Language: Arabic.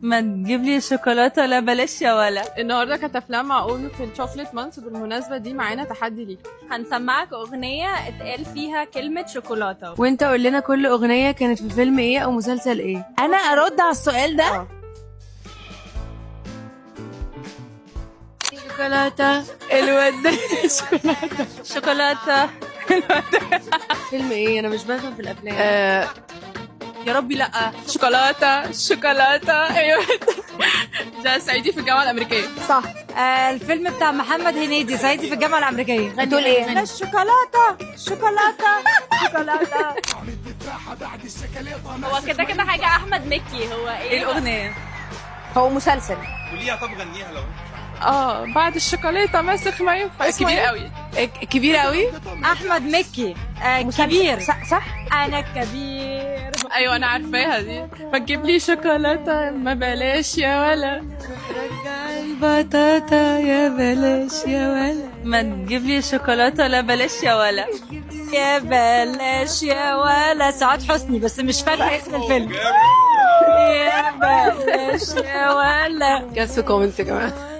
ما تجيب لي شوكولاته، لا بلاش يا ولا. النهارده كانت افلام معقول في الشوكليت مانث، بالمناسبه دي معانا تحدي ليك. هنسمعك اغنيه اتقال فيها كلمه شوكولاته، وانت قول لنا كل اغنيه كانت في فيلم ايه او مسلسل ايه. انا ارد على السؤال ده. شوكولاته الود شوكولاته. فيلم ايه؟ انا مش بفهم في الافلام. يا ربي لا. شوكولاته ايوه. ده صعيدي في الجامعه الامريكيه. صح. الفيلم بتاع محمد هنيدي صعيدي في الجامعه الامريكيه. بتقول ايه؟ لا الشوكولاته شوكولاته شوكولاته. هو كده كده حاجه احمد مكي. هو ايه الاغنيه؟ هو مسلسل. قوليها طب غنيها لو بعد الشوكولاته ماسخ ما ينفع. كبير قوي. كبير قوي. احمد مكي. كبير. صح. انا كبير. ايوه انا عارفاها دي. ما تجيب لي شوكولاته ما بلاش يا ولا. رجع البطاطا يا بلاش يا ولا. ما تجيب لي شوكولاته، لا بلاش يا ولا. يا بلاش يا ولا سعاد حسني، بس مش فاكره اسم الفيلم. يا بلاش يا ولا. جاز في كومنتس يا جماعه.